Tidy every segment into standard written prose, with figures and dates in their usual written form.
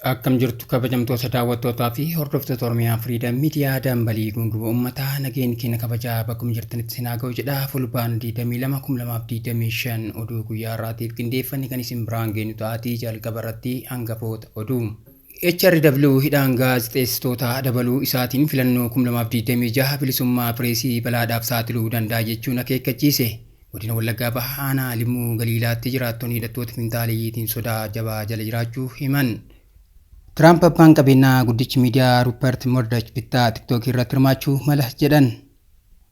Akkam jirtu kabajamtoota daawwattootaa fi hordoftoota Oromiyaa Firiidam Miidiyaa Dambalii Gunguboo Uummataa nageen keenya kabajaa bakkuma jirtanitti sinaa ga'u jedha. Fulbaan 22 oduu guyyaa har'aatiif qindeeffanne kan isin biraan geenyu ta'aatii jalqaba irratti hangafoota oduu. HRW hidhaan gaazexeessitoota dabaluu isaatiin filannoo 2026 bilisummaa pireesii balaadhaaf saaxiluu danda'a jechuun akeekkachiise. Godina Wallaggaa Bahaa Aanaa Limuu Galiilaatti jiraattonni hidhattoota finxaaleeyyiitiin sodaa jabaa jala jiraachuu himan. Trump abbaan qabeenyaa guddichi miidiyaa Rupert Murdoch bittaa TikTok irratti hirmaachuu mala jedhan.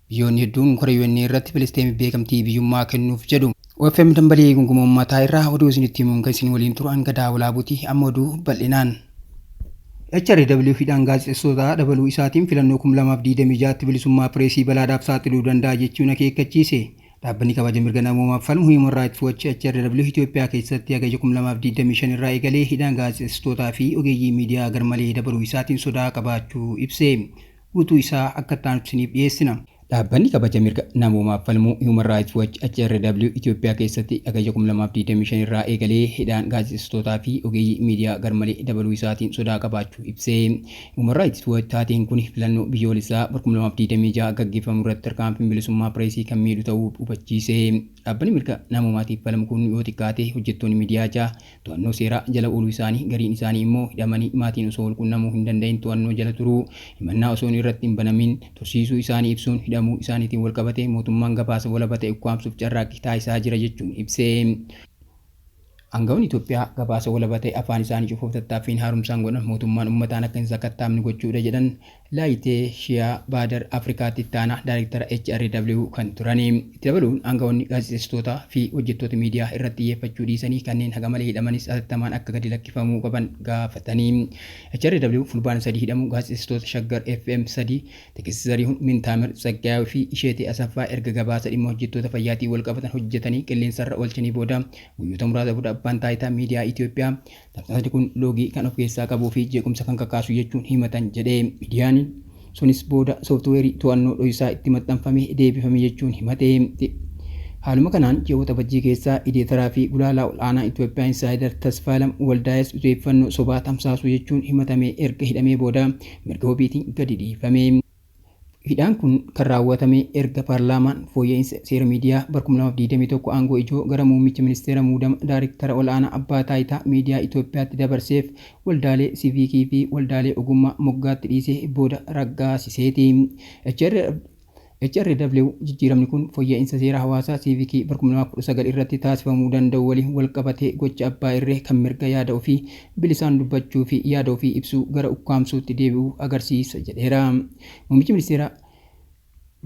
Biyyoonni hedduun Koreeyoonni irratti Filisxeemiif beekamtii biyyummaa kennuuf jedhu. OFM Dambalii Gunguboo Uummataa irraa oduu isinitti himuun kan isin waliin turu Gadaa Walaabuuti amma oduu bal'inaan. HRW hidhaan gaazexeessitoota dabaluu isaatiin filannoo 2026 bilisummaa pireesii balaadhaaf saaxiluu danda'a jechuun akeekkachiise. Dhaabbanni kabaja mirga namoomaaf falmu Human Rights Watch HRW Itoophiyaa keessatti hagayya 2025 irraa eegalee hidhaan gaazexeessitootaa fi ogeeyyii miidiyaa garmalee dabaluu isaatiin sodaa qabaachuu ibse. Guutuu isaa akka ta'an isiniif dhiyeessina. Dhaabbanni kabaja mirga namoomaaf falmu Human Rights Watch HRW Itoophiyaa keessatti hagayya 2025 irraa eegalee hidhaan gaazexeessitootaa fi ogeeyyii miidiyaa garmalee dabaluu isaatiin sodaa qabaachuu ibse. Human Rights Watch taateen kun filannoo biyyoolessaa 2026 gaggeeffamu irratti tarkaanfiin bilisummaa pireesii kan miidhu ta'uu hubachiise. Dhaabbanni mirga namoomaatiif falmu kun yoo xiqqaate hojjettoonni miidiyaa ja'a to'annoo seeraa jala ooluu isaanii gariin isaanii immoo hidhamanii maatiin osoo walqunnamuu hin danda'in to'annoo jala turuu himannaa osoo irratti hin banamin tursiisuu isaanii ibsuun hidhamuu isaaniitiin walqabate mootummaan gabaasa walaba ta'e ukkaamsuuf carraaqqii taasisaa jira jechuun ibse. Aangawoonni Itoophiyaa gabaasa walaba ta'e afaan isaanii cufuuf tattaaffiin haaromsaan godhan mootummaan uummataan akka hin sakattaamne gochuudha jedhan Laayitee Shiyaa Baadar Afrikaatti itti aanaa Daayireektara HRW kan turani. Itti dabaluun aangawoonni gaazexeessitootaa fi hojjettoota miidiyaa irratti xiyyeeffachuu dhiisanii kanneen haga malee hidhamanis atattamaan akka gadi lakkifamuu qaban gaafatanii. HRW fulbaana 3 hidhamuu gaazexeessitoota Shaggar FM 3 Teekist Zarihuun Mintaamir Tsaggaayoo fi Isheetee Asaffaa erga gabaasa dhimma hojjettoota fayyaatii walqabatan hojjetanii qilleensarra oolchanii booda guyyoota muraasa booda abbaan taayitaa miidiyaa Itoophiyaa tamsaasni kun loogii kan of keessaa qabuu fi jeequmsa kan kakaasu jechuun himatan jedhee. Miidiyaan sunis booda sooftuweerii to'annoo dho'isaa itti maxxanfamee deebifame jechuun himate. Haaluma kanaan ji'oota bajjii keessaa Ideetaraa fi Gulaalaa Ol'aanaa Itoophiyaa Insaayidar Tasfaalam Waldaayes odeeffannoo sobaa tamsaasuu jechuun himatame erga hidhamee booda mirga wabiitiin gadi dhiifame. Hidhaan kun kan raawwatame erga paarlaamaan fooyya'insa seera miidiyaa bara 2021 aangoo ijoo gara muummicha ministeera muudama daayireektara ol'aanaa abbaa taayitaa miidiyaa Itoophiyaatti dabarseef waldaalee siiviikii fi waldaalee ogummaa moggaatti dhiisee booda raggaasiseeti. HRW jijjiiramni kun fooyya'insa seera hawaasaa siiviikii bara 2019 irratti taasifamuu danda'u waliin walqabatee gocha abbaa irree kan mirga yaada ofii bilisaan dubbachuu fi yaada ofii ibsuu gara ukkaamsuutti deebi'uu agarsiisa jedheera. Muummichi ministeera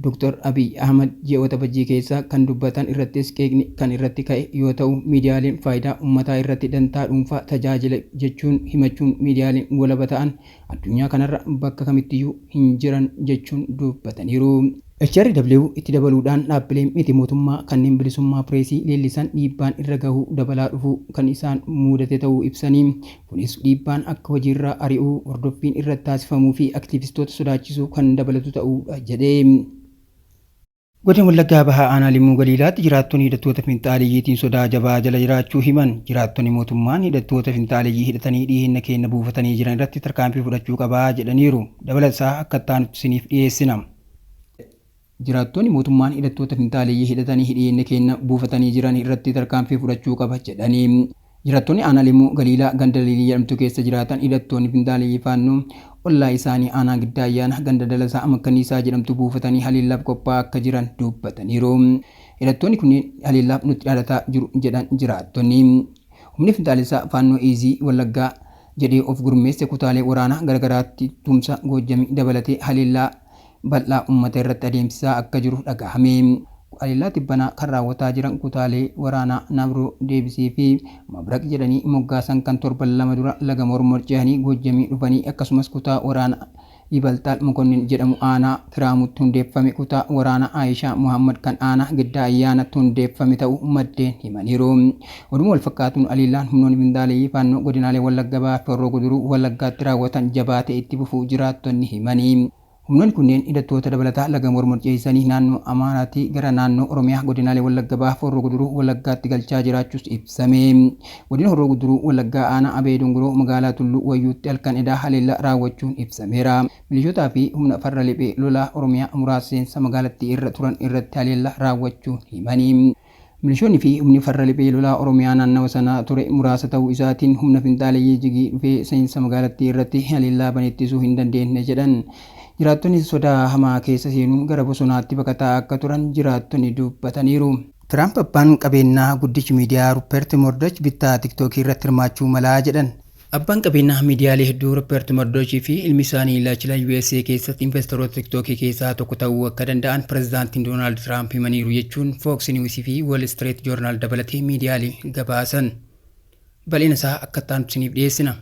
Dr. Abiy Ahmad ji'oota bajjii keessaa kan dubbatan irrattis qeeqni kan irratti ka'e yoo ta'u miidiyaaleen faayidaa uummataa irratti dantaa dhuunfaa tajaajila jechuun himachuun miidiyaaleen walaba ta'an addunyaa kanarra bakka kamittiyyuu hin jiran jechuun dubbataniiru. HRW itti dabaluudhaan dhaabbileen miti mootummaa kanneen bilisummaa pireesii leellisan dhiibbaan irra gahuu dabalaa dhufuu kan isaan mudate ta'uu ibsanii kunis dhiibbaan akka hojiirraa ari'uu hordoffiin irratti taasifamuu fi aktiivistoota sodaachisuu kan dabalatu ta'uudha jedhee. Godina Wallaggaa Bahaa Aanaa Limuu Galiilaatti jiraattonni hidhattoota finxaaleeyyiitiin sodaa jabaa jala jiraachuu himan. Jiraattonni mootummaan hidhattoota finxaaleeyyii hidhatanii dhiyeenya keenya buufatanii jiran irratti tarkaanfii fudhachuu qabaa jedhaniiru. Dabalataa akka ta'anutti isiniif dhiyeessina. Jiraattonni mootummaan hidhattoota finxaaleeyyii hidhatanii dhiyeenya keenya buufatanii jiran irratti tarkaanfii fudhachuu qaba jedhanii. Jiraattonni Aanaa Limuu Galiilaa ganda Liilii jedhamtu keessa jiraatan hidhattoonni finxaaleeyyii faannoo ollaa isaanii aanaa giddaa ayyaana ganda dalasaa amakkanniisaa jedhamtu buufatanii haliillaaf qophaa'aa akka jiran dubbataniiru. Hidhattoonni kunneen haliillaaf nutti dhaalataa jiru jedhan jiraattonni. Humni finxaaleessaa faannoo Iizii Wallaggaa jedhee of gurmeesse kutaalee waraanaa garagaraatti tumsa Goojjamii dabalatee haliillaa bal'aa uummata irratti adeemsisaa akka jiru dhagahame. Haliillaa tibbanaa kan raawwataa jiran kutaalee waraanaa Nabroo Deebisii fi Mabraq jedhanii moggaasan kan torban 2 dura laga Mormor ce'anii Goojjamii dhufanii akkasumas kutaa waraanaa Ibaltaal Mokonnin jedhamu aanaa Kiraamutti hundeeffame kutaa waraanaa Aayishaa Muhammad kan aanaa giddaa ayyaanatti hundeeffame ta'uu maddeen himaniiru. Oduma wal fakkaatuun haliillaan humnoonni finxaaleeyyii faannoo godinaalee Wallagga Bahaa fi Horroo Guduruu Wallaggaatti raawwatan jabaatee itti fufuu jiraattonni himanii. Humnoonni kunneen hidhattoota dabalataa laga mormor ceesanii naannoo Amaaraatti gara naannoo Oromiyaa godinaalee Wallagga Bahaa Horroo Guduruu Wallaggaatti galchaa jiraachuus ibsame. Godina Horroo Guduruu Wallaggaa aanaa Abee Dongoroo magaalaa Tulluu Wayyuutti halkan edaa haleellaa raawwachuun ibsameera. Milishootaa fi humna farra liphee lolaa Oromiyaa muraasa seensa magaalattii irra turan irratti haleellaa raawwachuun himani. Milishoonni fi humni farra liphee lolaa Oromiyaa naannawa sana ture muraasa ta'uu isaatiin humna finxaaleeyyii jigii dhufee seensa magaalattii irratti haleellaa banettisuu hin dandeenye jedhan. Jiraattonni sodaa hamaa keessa seenuun gara bosonaatti baqataa akka turan jiraattonni dubbataniiru. Tiraamp abbaan qabeenyaa guddichi miidiyaa Ruppert Murdoch bittaa tiktookii irratti hirmaachuu malaa jedhan. Abbaan qabeenyaa miidiyaalee hedduu Ruppert Murdoch fi ilmi isaanii ilaalcha USA keessatti investoroota tiktookii keessaa tokko ta'uu akka danda'an pireezidaantiin Doonaald Tiraamp himaniiru jechuun Fox News fi Wall Street Journal dabalatee miidiyaalee gabaasan. Bal'ina isaa akka ta'an isiniif dhiyeessina.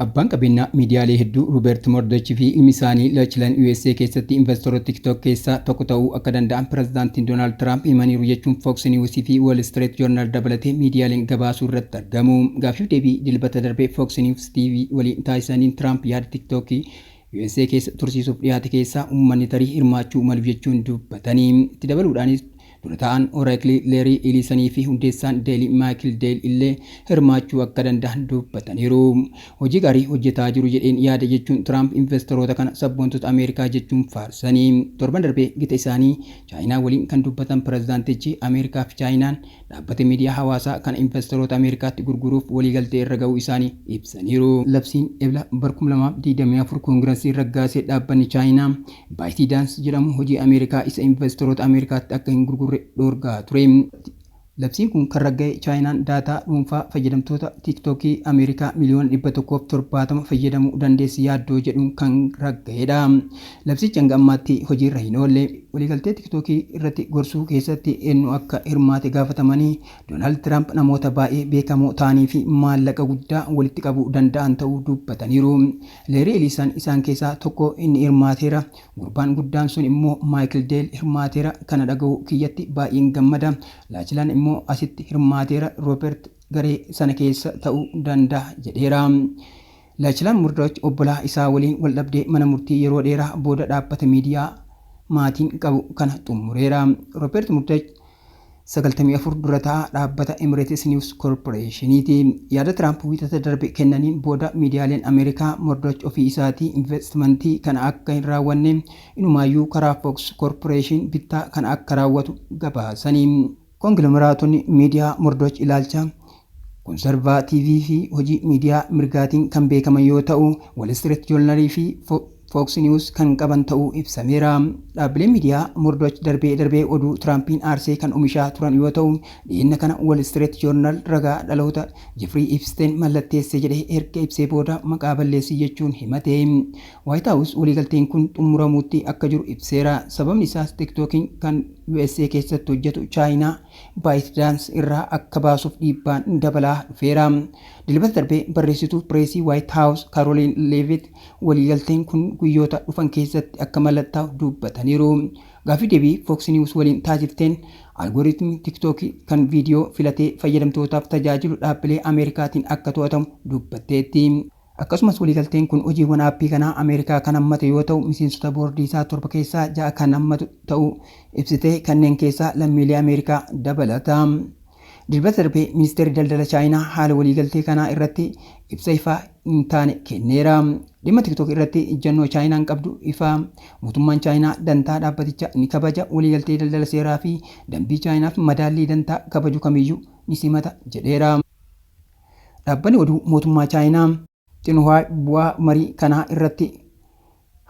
Abbaan qabeenyaa miidiyaalee hedduu Ruppert Murdoch fi ilmi isaanii ilaalcha USA keessatti investoroota TikTok keessaa tokko ta'uu akka danda'an pireezidaantiin Doonaald Tiraamp himaniiru jechuun Fox News fi Wall Street Journal dabalatee miidiyaaleen gabaasuu irratti argamu. Gaaffiif deebii dilbata darbee Fox News TV waliin taasisaniin Tiraamp yaada TikTok USA keessa tursiisuuf dhiyaate keessaa uummanni tarii hirmaachuu malu jechuun dubbatanii itti dabaluudhaanis dura ta'an Oracle Larry Ellison fi hundeessaan Daily Michael Dell illee hirmaachuu akka danda'an dubbataniiru. Hojii gaarii hojjetaa jiru jedheen yaada jechuun Tiraamp investoroota kana sabboontota Ameerikaa jechuun faarsanii. Torban darbee gita isaanii Chaayinaa waliin kan dubbatan pireezidaantichi Ameerikaa fi Chaayinaan dhaabbata miidiyaa hawaasaa kana investoroota Ameerikaatti gurguruuf waliigaltee irra ga'uu isaanii ibsaniiru. Labsiin ebla bara 2024 koongirasii raggaasee dhaabbanni Chaayinaa ByteDance jedhamu hojii Ameerikaa isa investoroota Ameerikaatti akka hin gurgurre dorgaa ture. Labsiin kun kan ragga'e Chaayinaan daataa dhuunfaa fayyadamtoota TikTokii Ameerikaa miliyoona 170 fayyadamuu dandeessi yaaddoo jedhuun kan ragga'edha. Labsichi hanga ammaatti hojiirra hin oolle. Waliigaltee TikTokii irratti gorsuu keessatti eenyu akka hirmaate gaafatamanii Doonaald Tiraamp namoota baay'ee beekamoo ta'anii fi maallaqa guddaa walitti qabuu danda'an ta'uu dubbataniiru. Larry Ellison isaan keessaa tokko inni hirmaateera. Gurbaan guddaan sun immoo Michael Dell hirmaateera. Kana dhaga'uu kiyyatti baay'een gammada. Laachilaan immoo asitti hirmaateera. Robert garee sana keessa ta'uu danda'a jedheera. Laachilaan Murdoch obbolaa isaa waliin wal dhabdee mana murtii yeroo dheeraa booda dhaabbata miidiyaa maatiin qabu kana xumureera. Robert Murdoch 94 dura ta'aa dhaabbata Emirates News Corporationiiti. Yaada Tiraamp wiixata darbe kennaniin booda miidiyaaleen Ameerikaa Murdoch ofii isaatii investmentii kana akka hin raawwanne inumaayyuu karaa Fox Corporation bittaa kana akka raawwatu gabaasanii. Koongilomeraatonni miidiyaa Murdoch ilaalcha konservaatiivii fi hojii miidiyaa mirgaatiin kan beekaman yoo ta'u Wall Street Journal fi Fox News kan qaban ta'uu ibsameera. Dhaabbileen miidiyaa Murdoch darbee oduu Tiraampiin aarsee kan oomishaa turan yoo ta'u dhiyeenya kana Wall Street Journal ragaa dhaloota Jeffrey Epstein mallatteesse jedhee erga ibsee booda maqaa balleessii jechuun himate. White House waliigalteen kun xumuramuutti akka jiru ibseera. Sababni isaas TikTokiin kan USA keessatti hojjetu Chaayinaa ByteDance irraa akka baasuuf dhiibbaan dabalaa dhufeera. Dilbata darbee barreessituu pireesii White House Caroline Leavitt waliigalteen kun guyyoota dhufan keessatti akka mallattaa'u dubbataniiru. Gaaffii deebii Fox News waliin taasifteen algoritmii TikTok kan viidiyoo filatee fayyadamtootaaf tajaajilu dhaabbilee Ameerikaatiin akka to'atamu dubbatteetti. Akkasumas waliigalteen kun hojiiwwan aappii kanaa Ameerikaa kan hammate yoo ta'u miseensota boordii isaa 7 keessaa 6 kan hammatu ta'uu ibsitee kanneen keessaa lammiilee Ameerikaa dabalata. Dilbata darbee ministeerri daldala Chaayinaa haala waliigaltee kanaa irratti ibsa ifaa hin taane kenneera. Dhimma TikTok irratti ejjennoo Chaayinaan qabdu ifaa. Mootummaan Chaayinaa dantaa dhaabbatichaa ni kabaja. Waliigaltee daldala seeraa fi dambii Chaayinaaf madaallii dantaa kabaju kamiyyuu ni simata jedheera. Dhaabbanni oduu mootummaa Chaayinaa Xinhua bu'aa marii kanaa irratti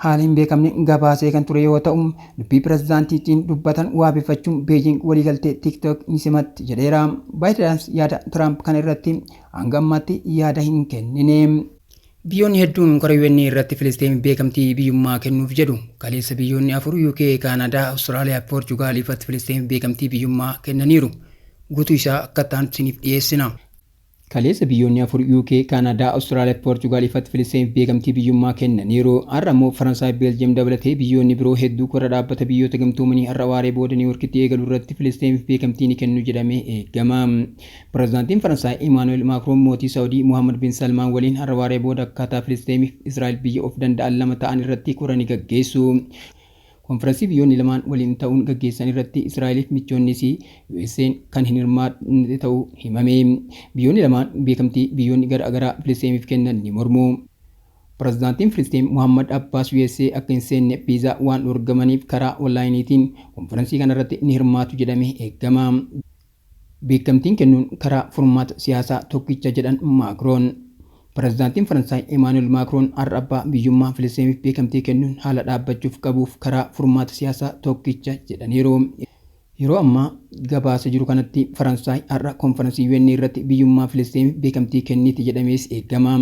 haala hin beekamne gabaasee kan ture yoo ta'u dubbii pireezidaantiitiin dubbatan waabeffachuun Beijing waliigaltee TikTok ni simatti jedheera. ByteDance yaada Tiraamp kana irratti hanga ammaatti yaada hin kennine. Biyyoonni hedduun Koreewwanni irratti Filisxeem beekamtii biyyummaa kennuuf jedhu. Kaleessa biyyoonni 4 UK, Kaanadaa, Awustiraaliyaa fi Poorchugaal ifatti Filisxeem beekamtii biyyummaa kennaniiru. Guutuu isaa akka ta'an isiniif dhiyeessina. Kaleessa biyyoonni afur UK, Kaanadaa, Awustiraaliyaa fi Poorchugaal ifatti Filistiiniif beekamtii biyyummaa kennaniiru. Har'a immoo Faransaay, Beeljiyeem dabalatee biyyoonni biroo hedduu korra dhaabbata biyyoota gamtoomanii har'a waaree booda Niiwuorkitti eegalu irratti Filistiiniif beekamtii ni kennu jedhamee eegama. Pireezidaantiin Faransaay Imaanu'eel Maakroon mootii Saawudii Mohammed bin Salmaan waliin har'a waaree booda akkaataa Filistiiniif Israa'el biyya of danda'an lama ta'an irratti korra ni gaggeessu. Konferansii biyyoonni lamaan waliin ta'uun gaggeessan irratti Israa'eliif michoonnis USA'n kan hin hirmaanne ta'uu himame. Biyyoonni lamaan beekamtii biyyoonni garaagaraa Filistiiniif kennan ni mormu. Pireezidaantiin Filistiin Muhammad Abbaas USA akka hin seenne viizaa waan dhorgamaniif karaa onlaayiniitiin konferansii kanarratti ni hirmaatu jedhamee eegama. Beekamtiin kennuun karaa furmaata siyaasaa tokkicha jedhan Maakroon. Pireezidaantiin Faransaay Imaanu'eel Maakroon har'a abbaa biyyummaa Filistiiniif beekamtii kennuun haala dhaabbachuuf qabuuf karaa furmaata siyaasaa tokkicha jedhaniiru. Yeroo ammaa gabaasa jiru kanatti Faransaay har'a konferansii UN irratti biyyummaa Filistiiniif beekamtii kenniti jedhamees eegama.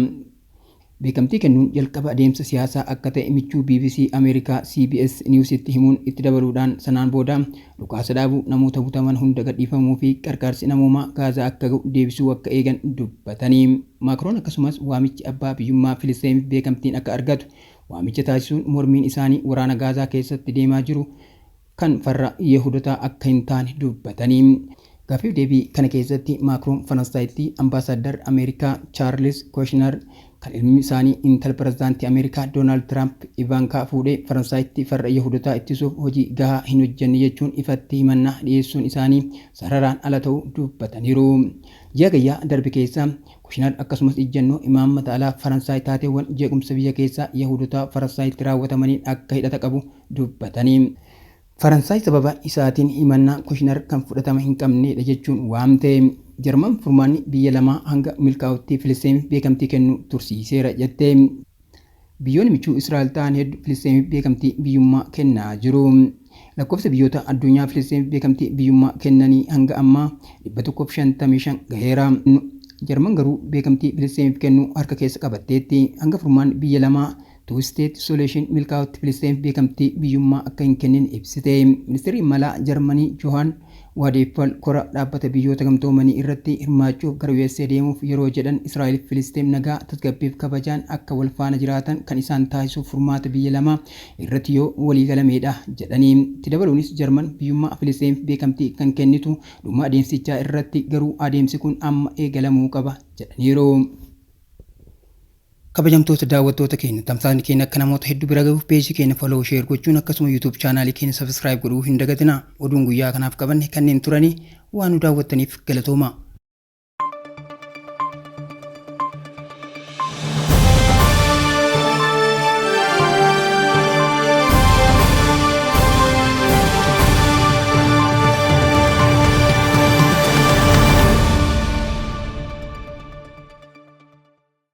Beekamtii kennuun jalqaba adeemsa siyaasaa akka ta'e michuu BBC Ameerikaa CBS Newsitti himuun itti dabaluudhaan sanaan booda dhukaasa dhaabuu, namoota butaman hunda gadhiifamuu fi gargaarsi namoomaa Gaazaa akka ga'u deebisuu akka eegan dubbatanii. Maakroon akkasumas waamichi abbaa biyyummaa Filistiiniif beekamtiin akka argatu waamicha taasisuun mormiin isaanii waraana Gaazaa keessatti deemaa jiru kan farra Yihuudotaa akka hin taane dubbatanii. Gaaffii deebii kana keessatti Maakroon Faransaaytti ambaasaaddar Ameerikaa Chaarlis Kushner kan ilmi isaanii intala pireezidaantii Ameerikaa Doonaald Tiraamp Ivaankaa fuudhee Faransaaytti farra Yihuudotaa ittisuuf hojii gahaa hin hojjenne jechuun ifatti himannaa dhiyeessuun isaanii sararaan ala ta'uu dubbataniiru. Ji'a gayyaa darbe keessa Kushner akkasumas ijjannoo imaammata alaa Faransaay taateewwan jeequmsa biyya keessaa Yihuudotaa Faransaaytti raawwatamaniin akka hidhata qabu dubbatanii. Faransaay sababa isaatiin himannaa Kushner kan fudhatama hin qabnedha jechuun waamte. Jarman furmaanni biyya lamaa hanga milkaa'utti Filistiiniif beekamtii kennu tursiiseera jette. Biyyoonni michuu Israa'el ta'an hedduu Filistiiniif beekamtii biyyummaa kennaa jiru. Lakkoofsa biyyoota addunyaa Filistiiniif beekamtii biyyummaa kennanii hanga ammaa 155 gaheera. Jarman garuu beekamtii Filistiiniif kennu harka keessa qabatteetti. Hanga furmaanni biyya lamaa Two State Solution milkaa'utti Filistiiniif beekamtii biyyummaa akka hin kennin ibsite. Ministeerri imala Jarmanii Johan Wadeeffal kora dhaabbata biyyoota gamtoomanii irratti hirmaachuuf gara USA deemuuf yeroo jedhan Israa'eliif Filistiin nagaa tasgabbiif kabajaan akka wal faana jiraatan kan isaan taasisuuf furmaata biyya lamaa irratti yoo waliigalameedha jedhanii. Itti dabaluunis Jarman biyyummaa Filistiiniif beekamtii kan kennitu dhuma adeemsichaa irratti garuu adeemsi kun amma eegalamuu qaba jedhaniiru. Kabajamtoota daawwattoota keenya tamsaasni keenya akka namoota hedduu bira gahuuf peejii keenya follow share gochuun akkasuma YouTube chaanaalii keenya subscribe godhuu hin dagatinaa. Oduun guyyaa kanaaf qabanne kanneen turanii waan nu daawwattaniif galatooma.